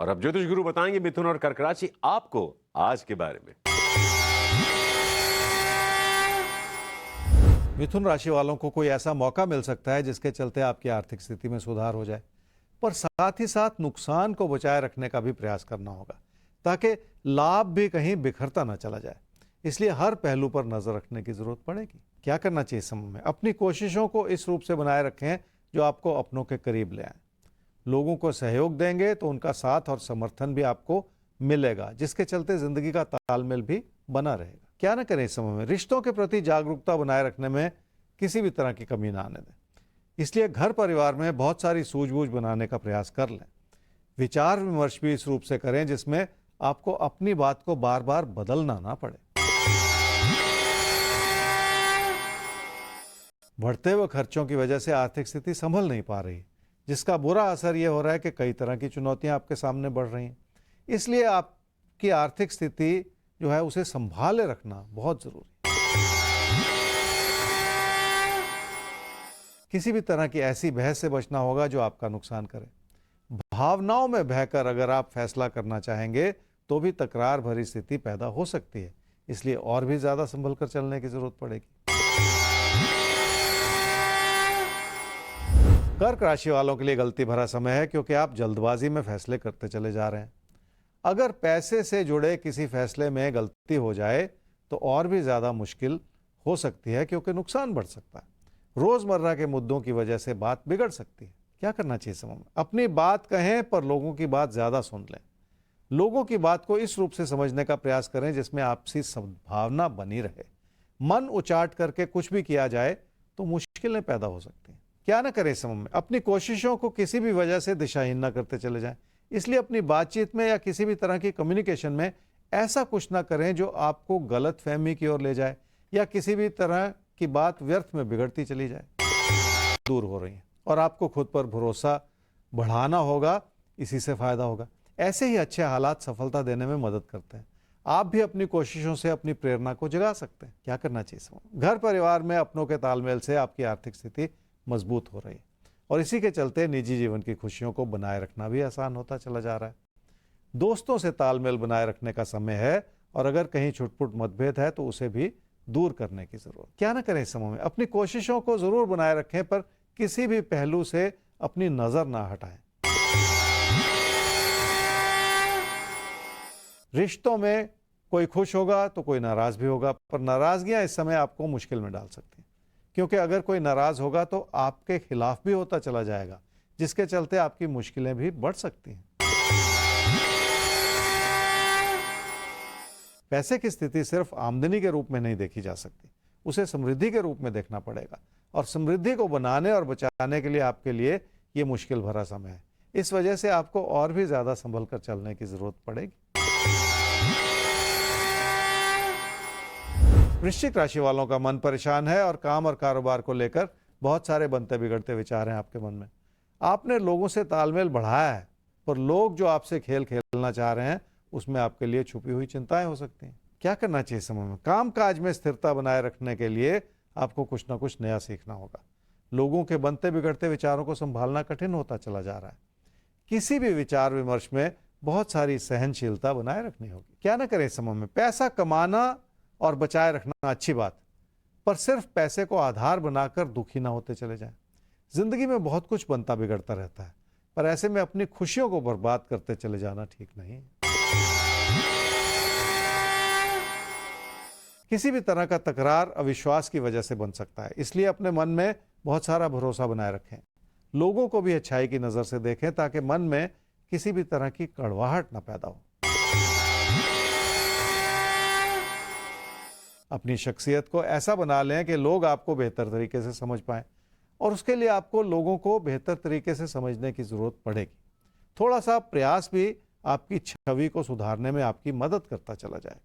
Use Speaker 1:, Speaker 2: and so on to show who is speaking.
Speaker 1: और अब ज्योतिष गुरु बताएंगे मिथुन और कर्क राशि आपको आज के बारे में।
Speaker 2: मिथुन राशि वालों को कोई ऐसा मौका मिल सकता है जिसके चलते आपकी आर्थिक स्थिति में सुधार हो जाए, पर साथ ही साथ नुकसान को बचाए रखने का भी प्रयास करना होगा ताकि लाभ भी कहीं बिखरता ना चला जाए। इसलिए हर पहलू पर नजर रखने की जरूरत पड़ेगी। क्या करना चाहिए इस समय में? अपनी कोशिशों को इस रूप से बनाए रखें जो आपको अपनों के करीब ले आए। लोगों को सहयोग देंगे तो उनका साथ और समर्थन भी आपको मिलेगा, जिसके चलते जिंदगी का तालमेल भी बना रहेगा। क्या ना करें इस समय में? रिश्तों के प्रति जागरूकता बनाए रखने में किसी भी तरह की कमी ना आने दें। इसलिए घर परिवार में बहुत सारी सूझबूझ बनाने का प्रयास कर लें। विचार विमर्श भी इस रूप से करें जिसमें आपको अपनी बात को बार बार बदलना ना पड़े। बढ़ते हुए खर्चों की वजह से आर्थिक स्थिति संभल नहीं पा रही, जिसका बुरा असर यह हो रहा है कि कई तरह की चुनौतियां आपके सामने बढ़ रही हैं। इसलिए आपकी आर्थिक स्थिति जो है उसे संभाले रखना बहुत जरूरी है। किसी भी तरह की ऐसी बहस से बचना होगा जो आपका नुकसान करे। भावनाओं में बहकर अगर आप फैसला करना चाहेंगे तो भी तकरार भरी स्थिति पैदा हो सकती है, इसलिए और भी ज्यादा संभल कर चलने की जरूरत पड़ेगी। कर्क राशि वालों के लिए गलती भरा समय है, क्योंकि आप जल्दबाजी में फैसले करते चले जा रहे हैं। अगर पैसे से जुड़े किसी फैसले में गलती हो जाए तो और भी ज्यादा मुश्किल हो सकती है, क्योंकि नुकसान बढ़ सकता है। रोजमर्रा के मुद्दों की वजह से बात बिगड़ सकती है। क्या करना चाहिए समय में? अपनी बात कहें पर लोगों की बात ज्यादा सुन लें। लोगों की बात को इस रूप से समझने का प्रयास करें जिसमें आपसी सद्भावना बनी रहे। मन उचाट करके कुछ भी किया जाए तो मुश्किलें पैदा हो सकती हैं। क्या ना करें इस समय में? अपनी कोशिशों को किसी भी वजह से दिशाहीन ना करते चले जाएं। इसलिए अपनी बातचीत में या किसी भी तरह की कम्युनिकेशन में ऐसा कुछ ना करें जो आपको गलत फहमी की ओर ले जाए या किसी भी तरह की बात व्यर्थ में बिगड़ती चली जाए। दूर हो रही है और आपको खुद पर भरोसा बढ़ाना होगा, इसी से फायदा होगा। ऐसे ही अच्छे हालात सफलता देने में मदद करते हैं। आप भी अपनी कोशिशों से अपनी प्रेरणा को जगा सकते हैं। क्या करना चाहिए समय? घर परिवार में अपनों के तालमेल से आपकी आर्थिक स्थिति मजबूत हो रही है और इसी के चलते निजी जीवन की खुशियों को बनाए रखना भी आसान होता चला जा रहा है। दोस्तों से तालमेल बनाए रखने का समय है और अगर कहीं छुटपुट मतभेद है तो उसे भी दूर करने की जरूरत। क्या ना करें इस समय में? अपनी कोशिशों को जरूर बनाए रखें, पर किसी भी पहलू से अपनी नजर ना हटाएं। रिश्तों में कोई खुश होगा तो कोई नाराज भी होगा, पर नाराजगियां इस समय आपको मुश्किल में डाल सकती हैं, क्योंकि अगर कोई नाराज होगा तो आपके खिलाफ भी होता चला जाएगा, जिसके चलते आपकी मुश्किलें भी बढ़ सकती हैं। पैसे की स्थिति सिर्फ आमदनी के रूप में नहीं देखी जा सकती, उसे समृद्धि के रूप में देखना पड़ेगा और समृद्धि को बनाने और बचाने के लिए आपके लिए ये मुश्किल भरा समय है। इस वजह से आपको और भी ज्यादा संभल कर चलने की जरूरत पड़ेगी। वृश्चिक राशि वालों का मन परेशान है और काम और कारोबार को लेकर बहुत सारे बनते बिगड़ते विचार हैं आपके मन में। आपने लोगों से तालमेल बढ़ाया है, पर लोग जो आपसे खेल खेलना चाह रहे हैं उसमें आपके लिए छुपी हुई चिंताएं हो सकती हैं। क्या करना चाहिए समय में? काम काज में स्थिरता बनाए रखने के लिए आपको कुछ ना कुछ नया सीखना होगा। लोगों के बनते बिगड़ते विचारों को संभालना कठिन होता चला जा रहा है। किसी भी विचार विमर्श में बहुत सारी सहनशीलता बनाए रखनी होगी। क्या ना करें समय में? पैसा कमाना और बचाए रखना अच्छी बात, पर सिर्फ पैसे को आधार बनाकर दुखी ना होते चले जाएं। जिंदगी में बहुत कुछ बनता बिगड़ता रहता है, पर ऐसे में अपनी खुशियों को बर्बाद करते चले जाना ठीक नहीं है। किसी भी तरह का तकरार अविश्वास की वजह से बन सकता है, इसलिए अपने मन में बहुत सारा भरोसा बनाए रखें। लोगों को भी अच्छाई की नजर से देखें ताकि मन में किसी भी तरह की कड़वाहट ना पैदा हो। अपनी शख्सियत को ऐसा बना लें कि लोग आपको बेहतर तरीके से समझ पाएं, और उसके लिए आपको लोगों को बेहतर तरीके से समझने की जरूरत पड़ेगी। थोड़ा सा प्रयास भी आपकी छवि को सुधारने में आपकी मदद करता चला जाए।